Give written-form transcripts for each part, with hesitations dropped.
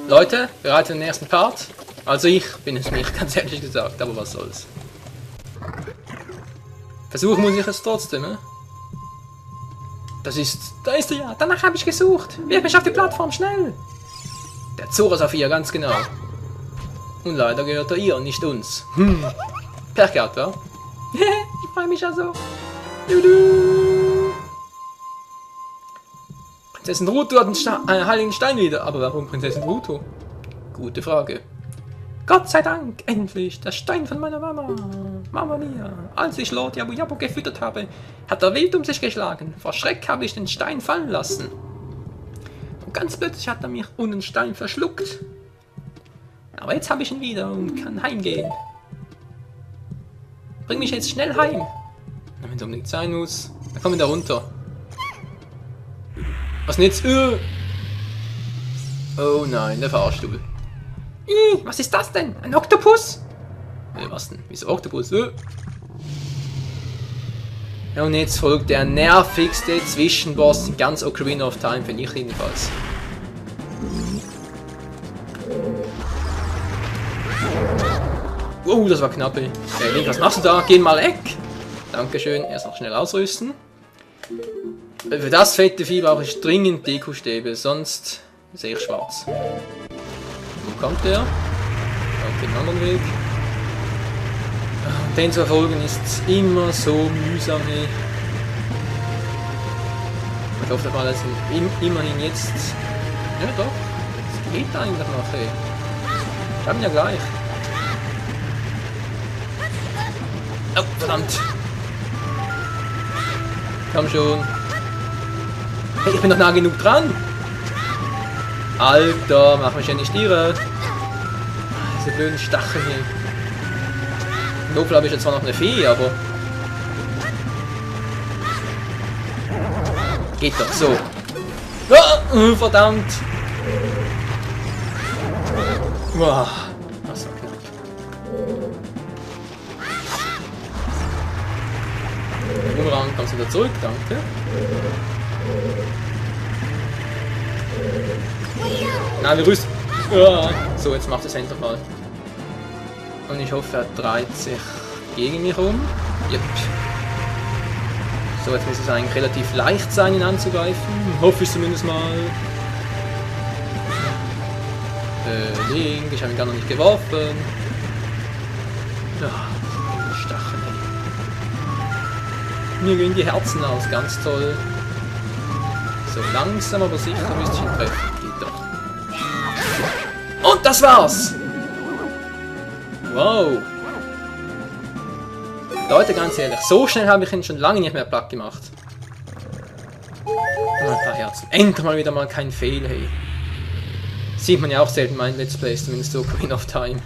Leute, bereit für den nächsten Part? Also ich bin es nicht, ganz ehrlich gesagt, aber was soll's. Versuchen muss ich es trotzdem, ne? Da ist er ja, danach habe ich gesucht. Wirf mich auf die Plattform, schnell! Der Zora Saphir, ganz genau. Und leider gehört er ihr und nicht uns. Pech gehabt, wa? Ich freue mich ja so. Prinzessin Ruto hat einen heiligen Stein wieder. Aber warum Prinzessin Ruto? Gute Frage. Gott sei Dank, endlich, der Stein von meiner Mama. Mama mia. Als ich Lord Jabu Jabu gefüttert habe, hat er wild um sich geschlagen. Vor Schreck habe ich den Stein fallen lassen. Und ganz plötzlich hat er mich und den Stein verschluckt. Aber jetzt habe ich ihn wieder und kann heimgehen. Bring mich jetzt schnell heim. Wenn es unbedingt sein muss, dann kommen wir da runter. Was denn jetzt? Oh nein, der Fahrstuhl. Was ist das denn? Ein Oktopus? Was denn? Wieso Oktopus? Ja, und jetzt folgt der nervigste Zwischenboss in ganz Ocarina of Time, finde ich jedenfalls. Oh, das war knapp. Link, was machst du da? Geh mal weg! Dankeschön, erst noch schnell ausrüsten. Für das fette Vieh brauche ich dringend Deko-Stäbe, sonst sehe ich schwarz. Wo kommt der? Auf den anderen Weg. Den zu verfolgen ist immer so mühsam. Ich hoffe mal, dass immerhin jetzt... Ja doch, es geht eigentlich noch. Ich habe ihn ja gleich. Oh, verdammt. Komm schon. Hey, ich bin noch nah genug dran. Alter, mach mich ja nicht irre. Diese blöden Stacheln hier. Im Notfall habe ich jetzt zwar noch eine Fee, aber... Geht doch so. Oh, verdammt. Wow, das war knapp. Boomerang, kommst du wieder zurück, danke. Na, wir rüsten. So, jetzt macht es endlich mal. Und ich hoffe, er dreht sich gegen mich um. Yep. So, jetzt muss es eigentlich relativ leicht sein, ihn anzugreifen. Hoffe ich zumindest mal. Link, ich habe ihn gar noch nicht geworfen. Ja, Stacheln. Mir gehen die Herzen aus, ganz toll. So langsam aber sicher müsste ich ihn treffen. Geht doch. Und das war's! Wow! Leute, ganz ehrlich, so schnell habe ich ihn schon lange nicht mehr platt gemacht. Nur ein paar Herzen. Endlich mal wieder mal kein Fail, hey. Sieht man ja auch selten in meinen Let's Plays, zumindest so Queen of Time.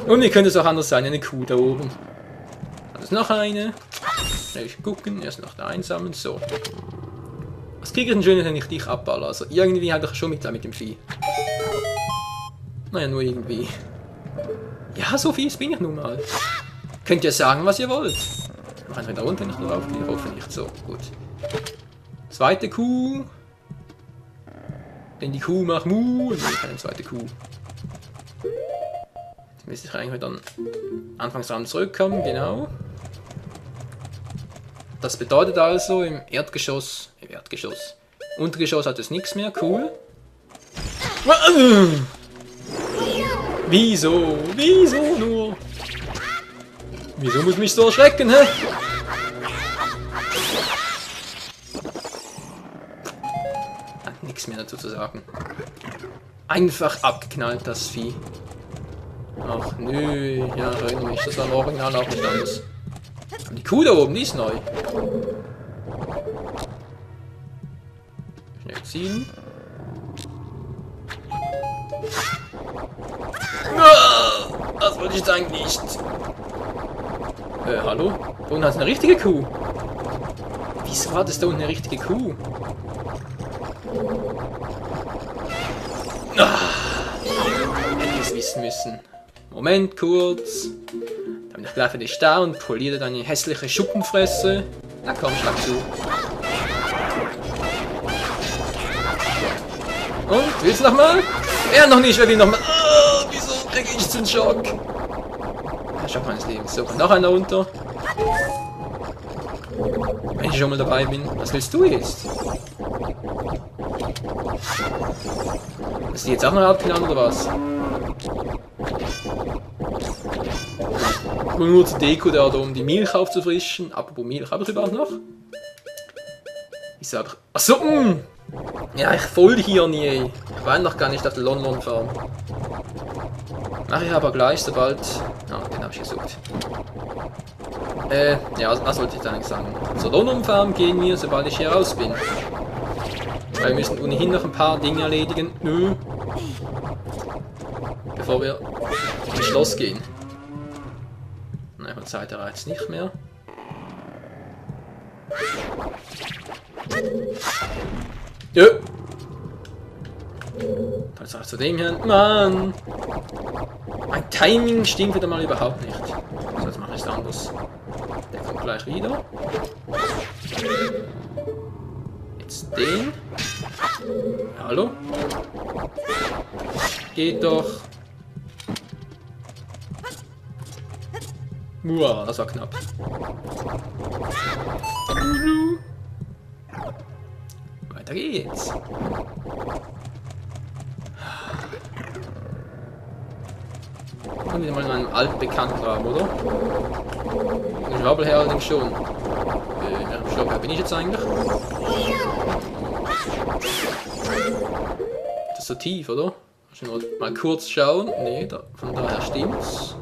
Und wie könnte es auch anders sein, eine Kuh da oben. Hat es noch eine? Schnell gucken, erst noch da einsammeln, so. Was kriege ich denn Schönes, wenn ich dich abballer? Also irgendwie habe ich schon Mitleid mit dem Vieh. Naja, nur irgendwie. Ja, so fies bin ich nun mal. Könnt ihr sagen, was ihr wollt. Noch einfach da runter nicht drauf, ich hoffe nicht. So, gut. Zweite Kuh. Denn die Kuh macht Mu. Und keine zweite Kuh. Jetzt müsste ich eigentlich dann Anfangsraum zurückkommen, genau. Das bedeutet also im Erdgeschoss. Untergeschoss hat es nichts mehr, cool. Wieso? Wieso nur? Wieso muss mich so erschrecken, hä? Hat nichts mehr dazu zu sagen. Einfach abgeknallt, das Vieh. Ach nö, ja, ich erinnere mich, das war im Original auch nicht anders. Aber die Kuh da oben, die ist neu. Schnell ziehen. Das wollte ich jetzt eigentlich nicht. Hallo? Da unten hat eine richtige Kuh. Wieso war das da unten eine richtige Kuh? Hätte ich es wissen müssen. Moment kurz. Dann bin ich gleich für dich da und poliere deine hässliche Schuppenfresse. Na komm, schlag zu. Und, willst du nochmal? Er noch nicht, wer will nochmal? Oh, wieso krieg ich den Schock? Der Schock meines Lebens. So, noch einer runter. Wenn ich schon mal dabei bin, was willst du jetzt? Ist die jetzt auch noch abknallen oder was? Nur zur Deko da, um die Milch aufzufrischen. Apropos Milch, habe ich überhaupt noch? Wieso habe ich... Achso, ja, ich voll hier nie. Ich war noch gar nicht auf der Lon Farm. Mache ich aber gleich, sobald... Ah, den habe ich gesucht. Ja, was wollte ich da eigentlich sagen? Zur Lon Farm gehen wir, sobald ich hier raus bin. Weil wir müssen ohnehin noch ein paar Dinge erledigen. Nö. Bevor wir ins Schloss gehen. Nein, von Zeit reizt nicht mehr. Ja. Also zu dem hier. Mann! Mein Timing stimmt wieder mal überhaupt nicht. So, jetzt mache ich es anders. Der kommt gleich wieder. Jetzt den. Hallo? Geht doch. Uah, das war knapp. Weiter geht's. Und wieder mal in einem altbekannten Raum, oder? Den Schwabbelherr allerdings schon. Welchem Stock bin ich jetzt eigentlich? Das ist so tief, oder? Mal kurz schauen. Nee, von daher stimmt's.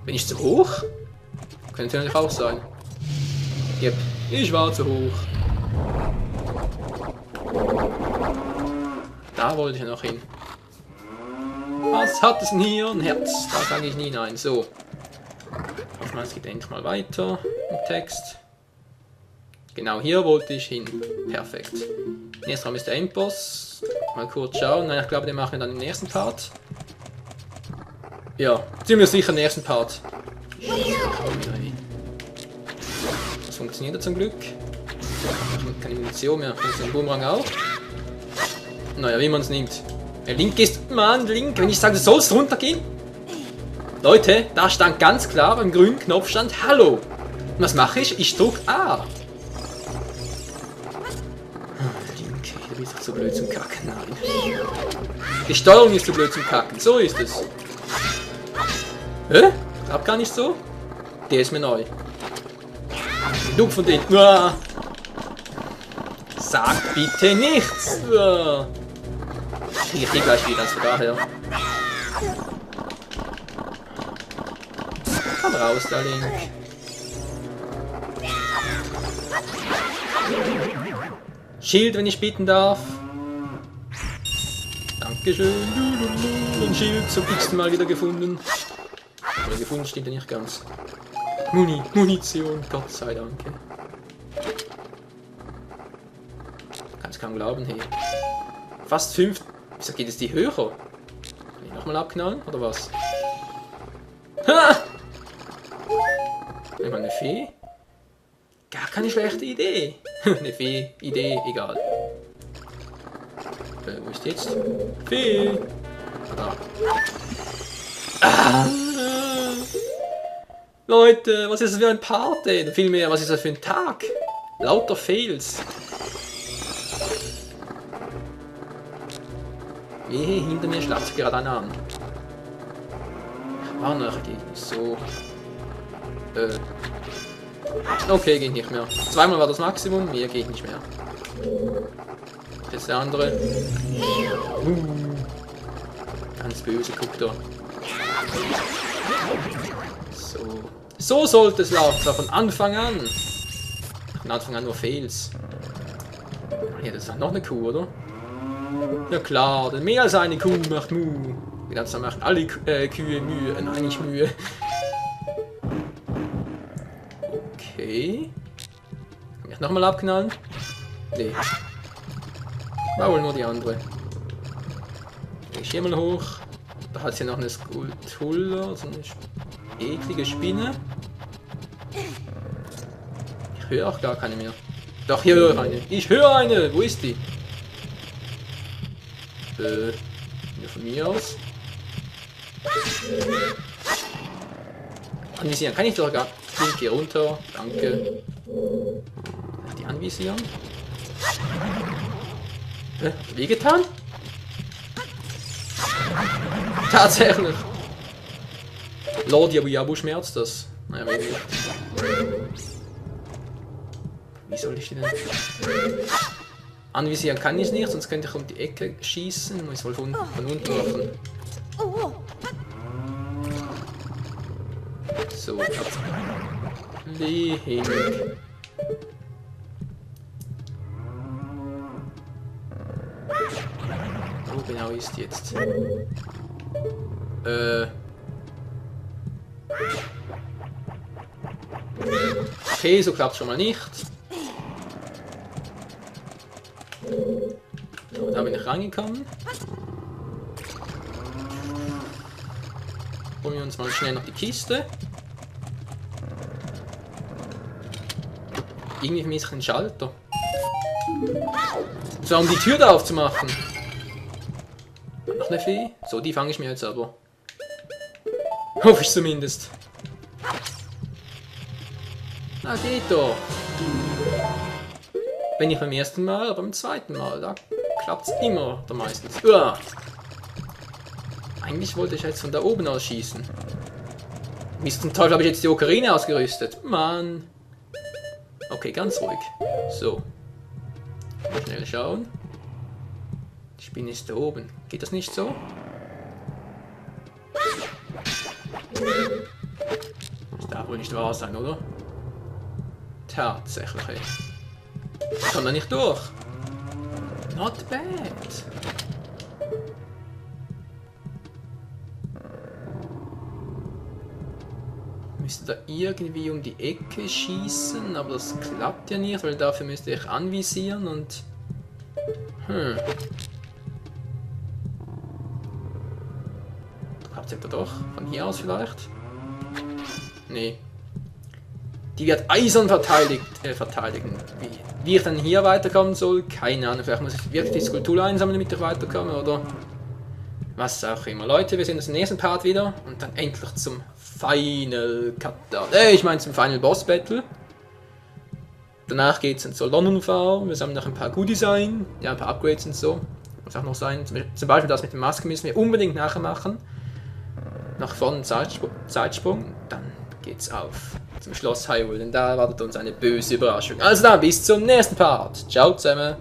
Bin ich zu hoch? Könnte natürlich auch sein. Yep, ich war zu hoch. Da wollte ich noch hin. Was hat es denn hier? Ein Herz. Da sage ich nie nein. So. Hoffentlich es geht endlich mal weiter im Text. Genau hier wollte ich hin. Perfekt. Nächster Raum ist der Endboss. Mal kurz schauen. Nein, ich glaube, den machen wir dann im nächsten Part. Ja, ziemlich sicher im nächsten Part. Das funktioniert ja zum Glück. Keine Munition mehr. Das ist ein Boomerang auch. Naja, wie man es nimmt. Link ist... Mann, Link, wenn ich sage, du sollst runtergehen. Leute, da stand ganz klar, beim grünen Knopf stand Hallo. Und was mache ich? Ich drücke A. Link, du bist doch so blöd zum Kacken. Nein. Die Steuerung ist so blöd zum Kacken. So ist es. Hä? Hab gar nicht so? Der ist mir neu. Genug von denen. Uah. Sag bitte nichts. Uah. Ich gehe gleich wieder, also daher. Komm raus, da Link. Schild, wenn ich bitten darf. Dankeschön. Ein Schild zum x-ten Mal wieder gefunden. Aber gefunden stimmt ja nicht ganz. Munition, Gott sei Dank. Kannst kaum glauben, hey. Fast 5. Wieso geht es die höher? Kann ich nochmal abknallen, oder was? Ha! Immer eine Fee? Gar keine schlechte Idee. Eine Fee-Idee, egal. Wo ist die jetzt? Fee! Da. Ah. Leute, was ist das für ein Part, ey? Vielmehr, was ist das für ein Tag? Lauter Fails. Wehe, hinter mir schlagt gerade einer an. War noch Gegner. So. Okay, geht nicht mehr. Zweimal war das Maximum, mehr geht nicht mehr. Jetzt der andere. Ganz böse, guckt da. So. So sollte es laufen, von Anfang an. Von Anfang an nur Fails. Ja, das ist noch eine Kuh, oder? Ja klar, denn mehr als eine Kuh macht Mu. Genau, das machen alle Kühe Mühe. Nein, nicht Mühe. Okay. Kann ich nochmal abknallen? Nee. War wohl nur die andere. Ich gehe mal hoch. Da hat sie noch eine Skulptur, so eine eklige Spinne. Ich höre auch gar keine mehr. Doch, hier höre ich eine. Ich höre eine. Wo ist die? Ja, von mir aus. Anvisieren kann ich doch gar nicht. Hier runter. Danke. Die anvisieren. Wie getan? Tatsächlich. Lord Yabu Yabu schmerzt das. Naja, weniger. Wie soll ich die denn? Anvisieren kann ich nicht, sonst könnte ich um die Ecke schießen. Muss wohl von unten machen. So, Link. Wo genau ist jetzt? Okay, so klappt schon mal nicht. So, da bin ich reingekommen. Holen wir uns mal schnell noch die Kiste. Irgendwie vermisse ich den Schalter. So, um die Tür da aufzumachen. Noch eine Fee? So, die fange ich mir jetzt aber. Hoffe ich zumindest. Na, geht doch. Wenn nicht beim ersten Mal, aber beim zweiten Mal. Da klappt es immer, da meistens. Uah. Eigentlich wollte ich jetzt von da oben aus schießen. Wie zum Teufel habe ich jetzt die Ocarina ausgerüstet? Mann. Okay, ganz ruhig. So. Schnell schauen. Die Spinne ist da oben. Geht das nicht so? Das darf wohl nicht wahr sein, oder? Tatsächlich. Ey. Ich kann da nicht durch. Not bad. Müsste da irgendwie um die Ecke schießen, aber das klappt ja nicht, weil dafür müsste ich anvisieren und... Klappt es etwa doch? Von hier aus vielleicht? Nee. Die wird eisern verteidigen. Wie ich dann hier weiterkommen soll, keine Ahnung. Vielleicht muss ich wirklich die Skulptur einsammeln, damit ich weiterkomme, oder was auch immer. Leute, wir sehen uns im nächsten Part wieder und dann endlich zum Final Cut-Down. Ich meine zum Final Boss Battle. Danach geht es zur London Farm. Wir sammeln noch ein paar Goodies ein. Ja, ein paar Upgrades und so. Muss auch noch sein. Zum Beispiel das mit der Maske müssen wir unbedingt nachher machen. Nach vorne Zeitsprung. Dann geht's auf zum Schloss Hyrule, denn da wartet uns eine böse Überraschung. Also dann, bis zum nächsten Part. Ciao zusammen.